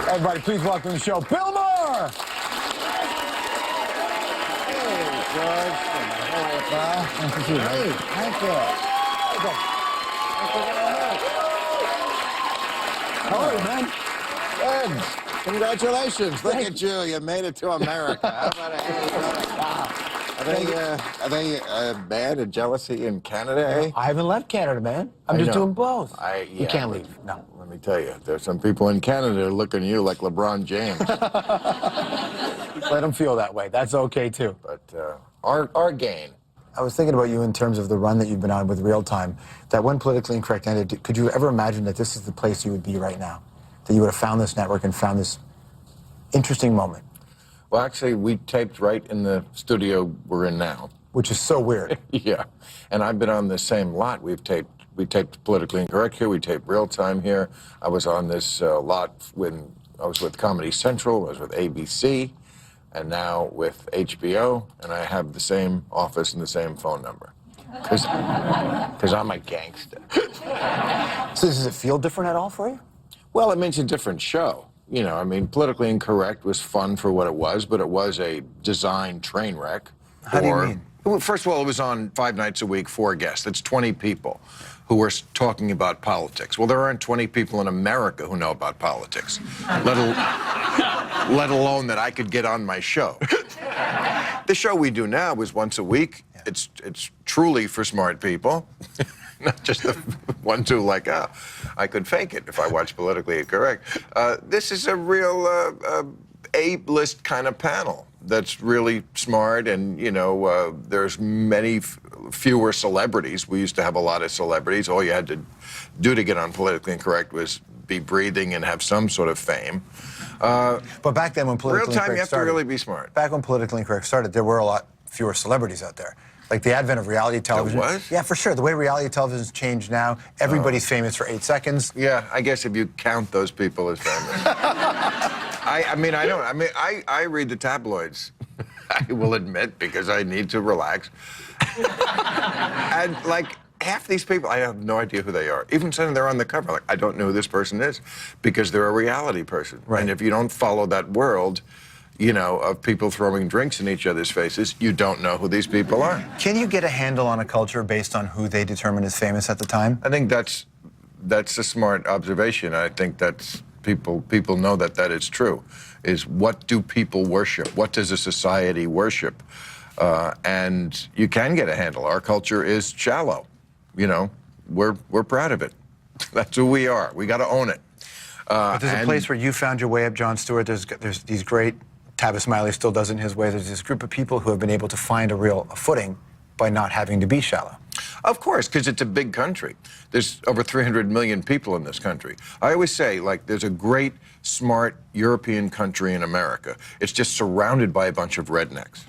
Everybody, please welcome to the show, Bill Maher! Hey, George. How are you, pal? Nice to see you, Hey, man. thank you. Thank you very much. How are you, man? Good. Congratulations. Look at you. You made it to America. How about a Are they bad and jealousy in Canada, eh? I haven't left Canada, man. I'm just doing both. You can't leave. No. Let me tell you, there's some people in Canada looking at you like LeBron James. Let them feel that way. That's okay, too. But our gain. I was thinking about you in terms of the run that you've been on with Real Time, that when Politically Incorrect ended, could you ever imagine that this is the place you would be right now? That you would have found this network and found this interesting moment? Well, actually, we taped right in the studio we're in now. Which is so weird. Yeah, and I've been on the same lot. We taped Politically Incorrect here. We taped Real Time here. I was on this lot when I was with Comedy Central. I was with ABC, and now with HBO. And I have the same office and the same phone number, because I'm a gangster. So does it feel different at all for you? Well, it means a different show. You know, I mean, Politically Incorrect was fun for what it was, but it was a design train wreck. How do you mean? Well, first of all, it was on 5 nights a week, 4 guests. That's 20 people who were talking about politics. Well, there aren't 20 people in America who know about politics, let alone that I could get on my show. The show we do now is once a week. Yeah. It's truly for smart people, not just the ones who like, I could fake it if I watch Politically Incorrect. This is a real A-list kind of panel that's really smart, and you know, there's many fewer celebrities. We used to have a lot of celebrities. All you had to do to get on Politically Incorrect was be breathing and have some sort of fame. But back then, when Politically Real Time, Incorrect you have started, to really be smart. Back when Politically Incorrect started, there were a lot fewer celebrities out there. Like the advent of reality television. There was? Yeah, for sure. The way reality television's changed now, everybody's famous for 8 seconds. Yeah, I guess if you count those people as famous. I read the tabloids. I will admit, because I need to relax. And like half these people, I have no idea who they are. Even saying they're on the cover, like I don't know who this person is, because they're a reality person. Right. And if you don't follow that world, you know, of people throwing drinks in each other's faces, you don't know who these people are. Can you get a handle on a culture based on who they determine is famous at the time? I think that's a smart observation. I think that's people know that is true. Is what do people worship? What does a society worship? And you can get a handle. Our culture is shallow. You know, we're proud of it. That's who we are. We got to own it. But there's a place where you found your way up, Jon Stewart. There's these great, Tavis Smiley still does it in his way. There's this group of people who have been able to find a footing by not having to be shallow. Of course, because it's a big country. There's over 300 million people in this country. I always say, like, there's a great, smart European country in America. It's just surrounded by a bunch of rednecks.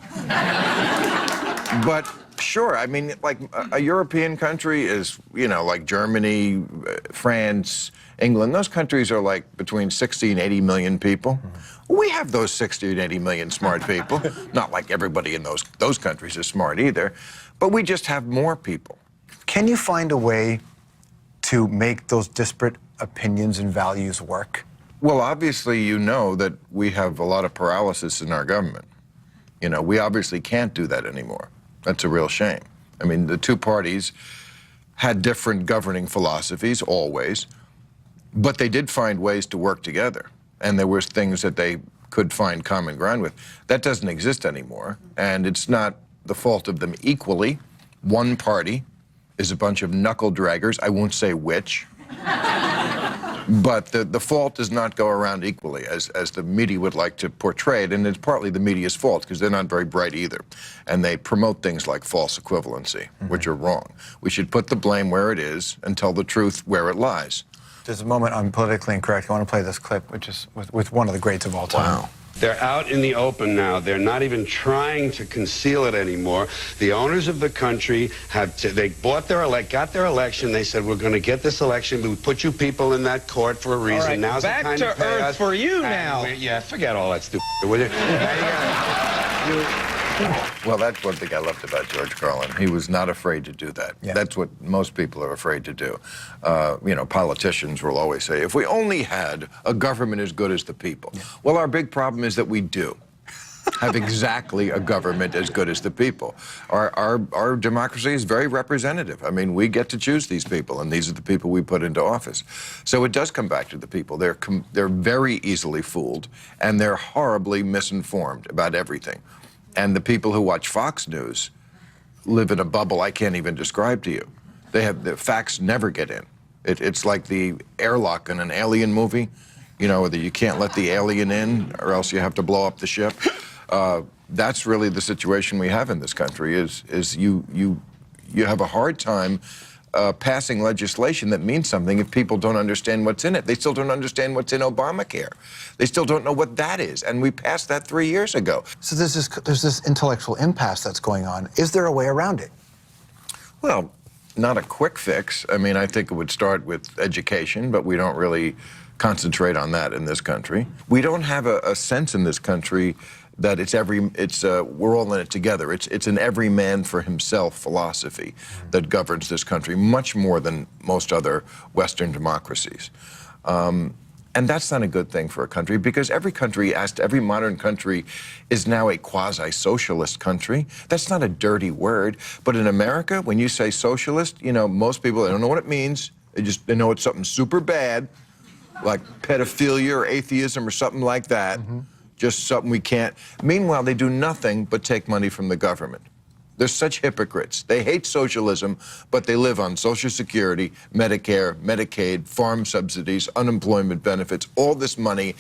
But sure, I mean, like, a European country is, you know, like Germany, France, England. Those countries are like between 60 and 80 million people. Mm-hmm. We have those 60 and 80 million smart people. Not like everybody in those countries is smart either. But we just have more people. Can you find a way to make those disparate opinions and values work? Well, obviously, you know that we have a lot of paralysis in our government. You know, we obviously can't do that anymore. That's a real shame. I mean, the two parties had different governing philosophies, always, but they did find ways to work together. And there was things that they could find common ground with. That doesn't exist anymore, and it's not the fault of them equally. One party is a bunch of knuckle draggers. I won't say which. But the fault does not go around equally, as the media would like to portray it, and it's partly the media's fault, because they're not very bright either. And they promote things like false equivalency, which are wrong. We should put the blame where it is and tell the truth where it lies. There's a moment on Politically Incorrect. I want to play this clip, which is with one of the greats of all time. Wow. They're out in the open now. They're not even trying to conceal it anymore. The owners of the country they got their election. They said, we're going to get this election. We put you people in that court for a reason. All right, now's back the time to pay earth us. for you now. Yeah, forget all that stupid. Will you? Well, that's one thing I loved about George Carlin. He was not afraid to do that. Yeah. That's what most people are afraid to do. You know, politicians will always say, if we only had a government as good as the people. Yeah. Well, our big problem is that we do have exactly a government as good as the people. Our democracy is very representative. I mean, we get to choose these people, and these are the people we put into office. So it does come back to the people. They're very easily fooled, and they're horribly misinformed about everything. And the people who watch Fox News live in a bubble I can't even describe to you. The facts never get in. It's like the airlock in an Alien movie, you know, that you can't let the alien in or else you have to blow up the ship. That's really the situation we have in this country. Is you have a hard time passing legislation that means something if people don't understand what's in it. They still don't understand what's in Obamacare. They still don't know what that is, and we passed that 3 years ago. So there's this intellectual impasse that's going on. Is there a way around it? Well, not a quick fix. I mean, I think it would start with education, but we don't really concentrate on that in this country. We don't have a sense in this country that we're all in it together. It's an every man for himself philosophy that governs this country much more than most other Western democracies. And that's not a good thing for a country, because every modern country is now a quasi-socialist country. That's not a dirty word, but in America, when you say socialist, you know, most people, they don't know what it means. They know it's something super bad, like pedophilia or atheism or something like that. Just something we can't. Meanwhile, they do nothing but take money from the government. They're such hypocrites. They hate socialism, but they live on Social Security, Medicare, Medicaid, farm subsidies, unemployment benefits, all this money,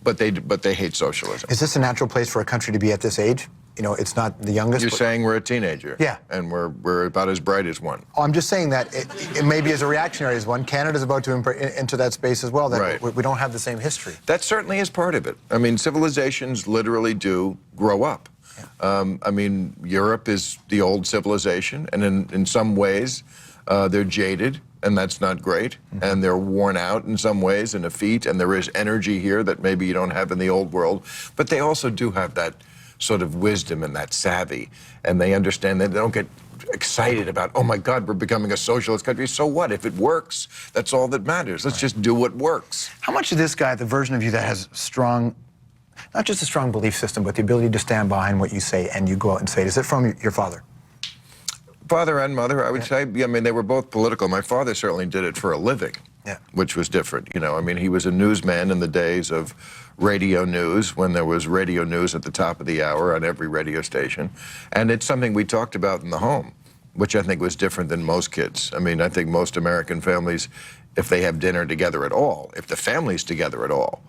but they hate socialism. Is this a natural place for a country to be at this age? You know, it's not the youngest. You're saying we're a teenager. Yeah. And we're about as bright as one. I'm just saying that it may be as a reactionary as one. Canada's about to enter that space as well. That Right. we don't have the same history. That certainly is part of it. I mean, civilizations literally do grow up. Yeah. I mean, Europe is the old civilization, and in some ways, they're jaded, and that's not great. And they're worn out in some ways and effete, and there is energy here that maybe you don't have in the old world. But they also do have that sort of wisdom and that savvy, and they understand that they don't get excited about, oh my God, we're becoming a socialist country. So what? If it works, that's all that matters. Let's just do what works. How much of this guy, the version of you that has strong, not just a strong belief system, but the ability to stand behind what you say and you go out and say it, is it from your father? Father and mother, I would say. I mean, they were both political. My father certainly did it for a living, which was different. You know, I mean, he was a newsman in the days of radio news, when there was radio news at the top of the hour on every radio station. And it's something we talked about in the home, which I think was different than most kids. I mean, I think most American families, if they have dinner together at all, if the family's together at all,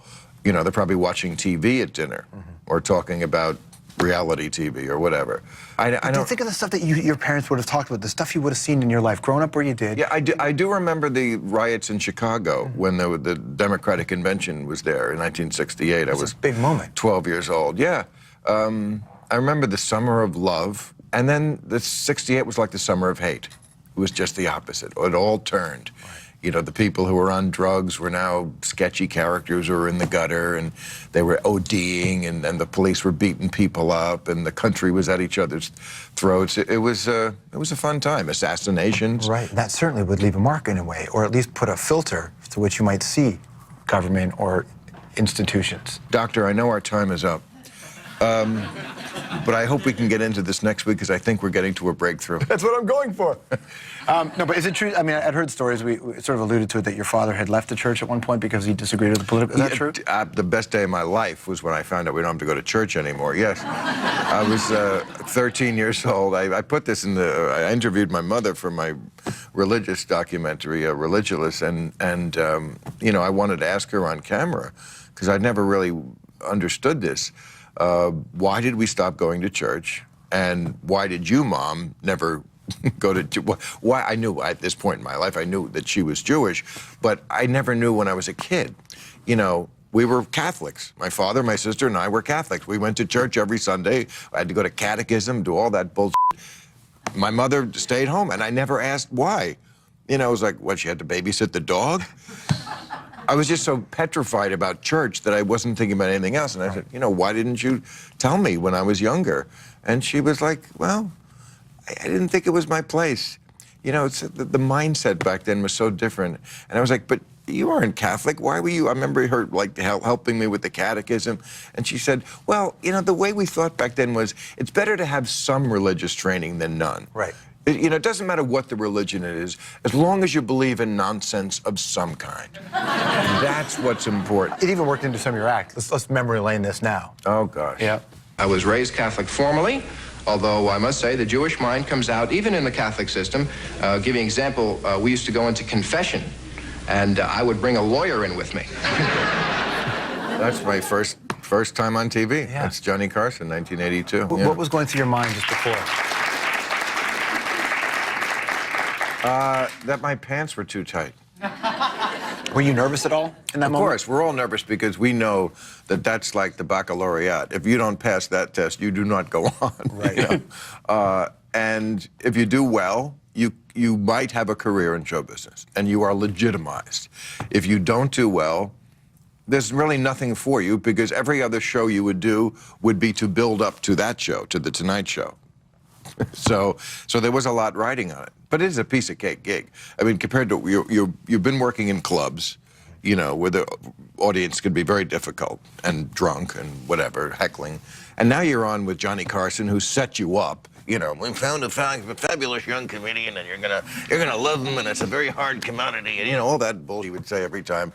you know, they're probably watching TV at dinner or talking about reality TV or whatever. I don't think of the stuff that your parents would have talked about, the stuff you would have seen in your life, growing up where you did. Yeah, I do remember the riots in Chicago when the Democratic Convention was there in 1968. I was a big moment. 12 years old. Yeah. I remember the summer of love, and then the 68 was like the summer of hate. It was just the opposite. It all turned. Right. You know, the people who were on drugs were now sketchy characters who were in the gutter, and they were ODing, and the police were beating people up, and the country was at each other's throats. It was a fun time. Assassinations. Right. That certainly would leave a mark in a way, or at least put a filter to which you might see government or institutions. Doctor, I know our time is up. But I hope we can get into this next week, because I think we're getting to a breakthrough. That's what I'm going for. No, but is it true? I mean, I'd heard stories, we sort of alluded to it, that your father had left the church at one point because he disagreed with the political. Is that true? The best day of my life was when I found out we don't have to go to church anymore. Yes. I was 13 years old. I put this in I interviewed my mother for my religious documentary, Religulous, and you know, I wanted to ask her on camera, because I'd never really understood this. Why did we stop going to church? And why did you, Mom, never go to... Why? I knew at this point in my life, I knew that she was Jewish, but I never knew when I was a kid. You know, we were Catholics. My father, my sister, and I were Catholics. We went to church every Sunday. I had to go to catechism, do all that bullshit. My mother stayed home, and I never asked why. You know, it was like, what, she had to babysit the dog? I was just so petrified about church that I wasn't thinking about anything else. And I said, you know, why didn't you tell me when I was younger? And she was like, well, I didn't think it was my place. You know, it's, the mindset back then was so different. And I was like, but you aren't Catholic. Why were you? I remember her like helping me with the catechism. And she said, well, you know, the way we thought back then was it's better to have some religious training than none. Right. You know, it doesn't matter what the religion it is, as long as you believe in nonsense of some kind. That's what's important. It even worked into some of your act. Let's memory lane this now. Oh, gosh. Yeah. I was raised Catholic formally, although I must say the Jewish mind comes out, even in the Catholic system. Giving an example, we used to go into confession, and I would bring a lawyer in with me. That's my first time on TV. Yeah. That's Johnny Carson, 1982. Yeah. What was going through your mind just before? That my pants were too tight. Were you nervous at all in that moment? Of course, we're all nervous because we know that that's like the baccalaureate. If you don't pass that test, you do not go on. Right. You know? And if you do well, you might have a career in show business, and you are legitimized. If you don't do well, there's really nothing for you because every other show you would do would be to build up to that show, to The Tonight Show. So there was a lot riding on it. But it is a piece of cake gig. I mean, compared to, you've been working in clubs, you know, where the audience can be very difficult and drunk and whatever, heckling. And now you're on with Johnny Carson, who set you up. You know, we found a fabulous young comedian, and you're gonna love him, and it's a very hard commodity, and you know all that bull he would say every time.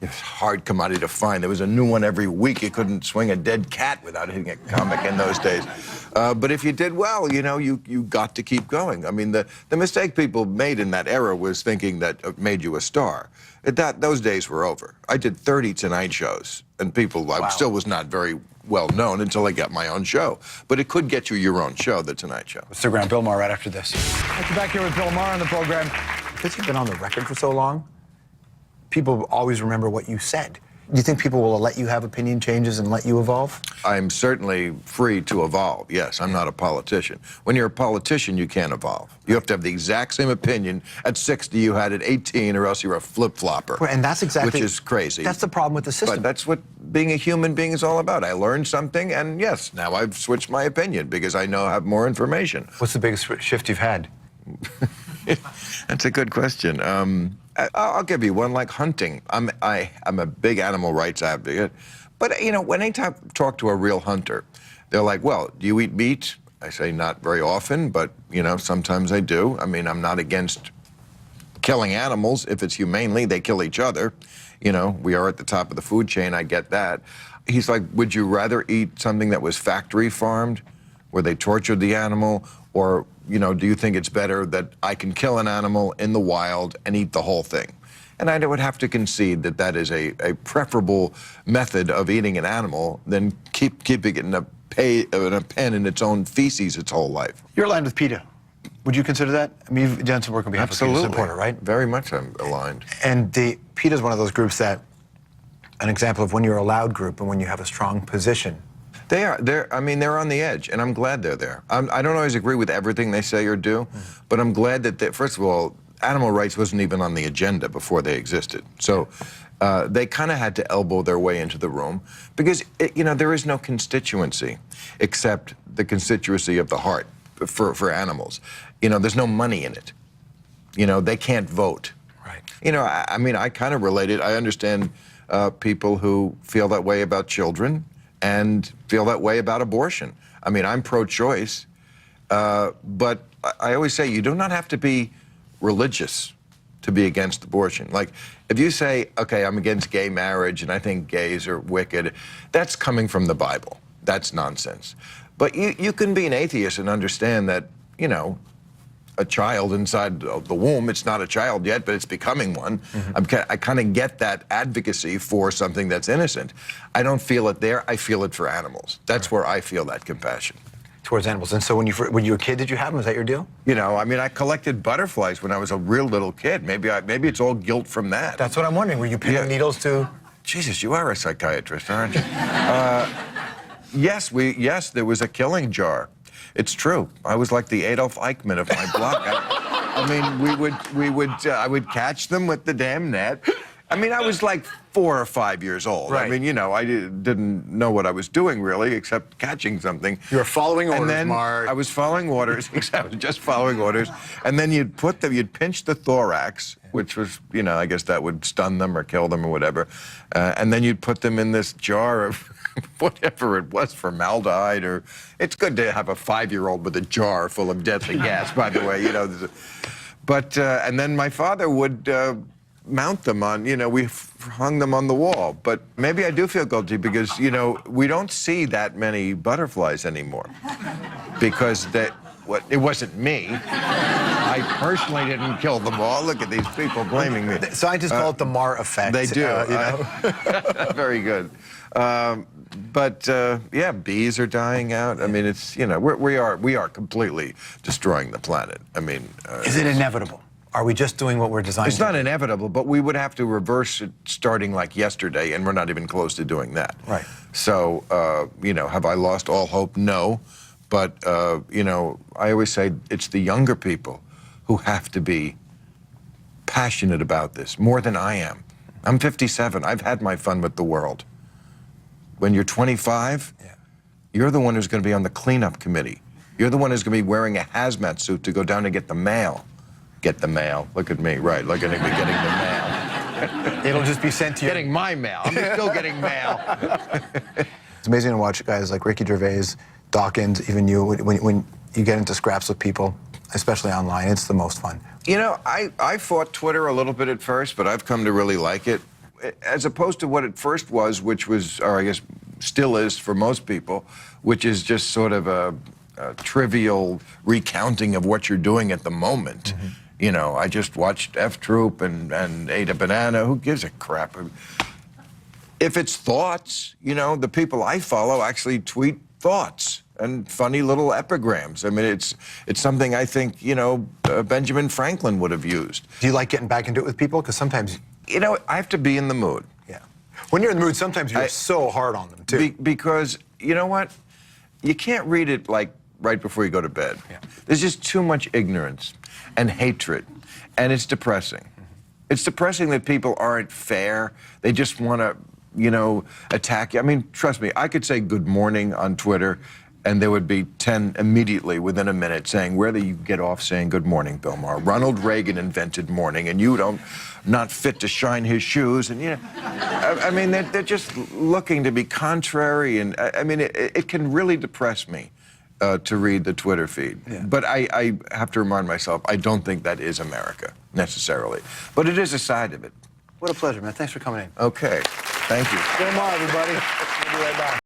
It's a hard commodity to find. There was a new one every week. You couldn't swing a dead cat without hitting a comic in those days. But if you did well, you know, you got to keep going. I mean, the mistake people made in that era was thinking that it made you a star. Those days were over. I did 30 Tonight shows, and people, I still was not very well known until I got my own show. But it could get you your own show, The Tonight Show. Let's stick around Bill Maher right after this. We're back here with Bill Maher on the program. Because you've been on the record for so long, people always remember what you said. Do you think people will let you have opinion changes and let you evolve? I'm certainly free to evolve, yes. I'm not a politician. When you're a politician, you can't evolve. You have to have the exact same opinion at 60 you had at 18, or else you're a flip-flopper. Right, and that's exactly... Which is crazy. That's the problem with the system. But that's what being a human being is all about. I learned something, and yes, now I've switched my opinion because I know I have more information. What's the biggest shift you've had? That's a good question. I'll give you one, like hunting. I'm a big animal rights advocate, but you know, when I talk to a real hunter, they're like, well, do you eat meat? I say not very often, but you know, sometimes I do. I mean, I'm not against killing animals if it's humanely. They kill each other. You know, we are at the top of the food chain. I get that. He's like, would you rather eat something that was factory farmed, where they tortured the animal, or, you know, do you think it's better that I can kill an animal in the wild and eat the whole thing? And I would have to concede that that is a preferable method of eating an animal than keeping it in a pen in its own feces its whole life. You're aligned with PETA. Would you consider that? I mean, you've done some work on behalf of PETA supporter, right? Very much I'm aligned. And PETA is one of those groups that, an example of when you're a loud group and when you have a strong position. They are. I mean, they're on the edge, and I'm glad they're there. I don't always agree with everything they say or do, but I'm glad that, first of all, animal rights wasn't even on the agenda before they existed. So they kind of had to elbow their way into the room because, you know, there is no constituency except the constituency of the heart for animals. You know, there's no money in it. You know, they can't vote. Right. You know, I mean, I kind of relate it. I understand people who feel that way about children and feel that way about abortion. I mean, I'm pro-choice, but I always say you do not have to be religious to be against abortion. Like, if you say, okay, I'm against gay marriage and I think gays are wicked, that's coming from the Bible. That's nonsense. But you can be an atheist and understand that, you know, a child inside the womb, it's not a child yet, but it's becoming one. I kind of get that advocacy for something that's innocent. I don't feel it there, I feel it for animals. That's where I feel that compassion. Towards animals. And so when you were a kid, did you have them? Was that your deal? You know, I mean, I collected butterflies when I was a real little kid. Maybe it's all guilt from that. That's what I'm wondering. Were you pinning needles too? Jesus, you are a psychiatrist, aren't you? Yes, there was a killing jar. It's true. I was like the Adolf Eichmann of my block. I mean, I would catch them with the damn net. I mean, I was like 4 or 5 years old. Right. I mean, you know, I didn't know what I was doing really, except catching something. You were following orders, And then Maher. I was following orders, except just following orders. And then you'd pinch the thorax, which was, you know, I guess that would stun them or kill them or whatever. And then you'd put them in this jar of whatever it was, formaldehyde, or it's good to have a 5-year-old with a jar full of deadly gas, by the way, you know. But, and then my father would mount them on, you know, we hung them on the wall. But maybe I do feel guilty because, you know, we don't see that many butterflies anymore. Because it wasn't me. I personally didn't kill them all. Look at these people blaming me. Scientists call it the Maher effect. They do. You know? Very good. But yeah, bees are dying out. I mean, it's, you know, we are completely destroying the planet. I mean, Is it inevitable? Are we just doing what we're designed it's to not do? inevitable, but we would have to reverse it starting like yesterday, and we're not even close to doing that. Right. So, you know, have I lost all hope? No. But, you know, I always say it's the younger people who have to be passionate about this more than I am. I'm 57. I've had my fun with the world. When you're 25, you're the one who's going to be on the cleanup committee. You're the one who's going to be wearing a hazmat suit to go down to get the mail. Get the mail. Look at me, right? Look at me getting the mail. It'll just be sent to you. Getting my mail. I'm still getting mail. It's amazing to watch guys like Ricky Gervais, Dawkins, even you, when you get into scraps with people, especially online. It's the most fun. You know, I fought Twitter a little bit at first, but I've come to really like it. As opposed to what it first was, which was, or I guess still is for most people, which is just sort of a trivial recounting of what you're doing at the moment. Mm-hmm. You know, I just watched F Troop and ate a banana. Who gives a crap? If it's thoughts, you know, the people I follow actually tweet thoughts and funny little epigrams. I mean, it's something I think, you know, Benjamin Franklin would have used. Do you like getting back into it with people? Because sometimes... You know, I have to be in the mood. Yeah. When you're in the mood, sometimes you're so hard on them, too. Because, you know what? You can't read it, like, right before you go to bed. Yeah. There's just too much ignorance and hatred, and it's depressing. Mm-hmm. It's depressing that people aren't fair. They just want to, you know, attack you. I mean, trust me, I could say good morning on Twitter, and there would be 10 immediately within a minute saying, where do you get off saying good morning, Bill Maher? Ronald Reagan invented morning, and you don't, not fit to shine his shoes. And, you know, I mean, they're just looking to be contrary. And I mean, it can really depress me to read the Twitter feed. Yeah. But I have to remind myself, I don't think that is America, necessarily. But it is a side of it. What a pleasure, man. Thanks for coming in. Okay. Thank you. Bill Maher, everybody. We'll be right back.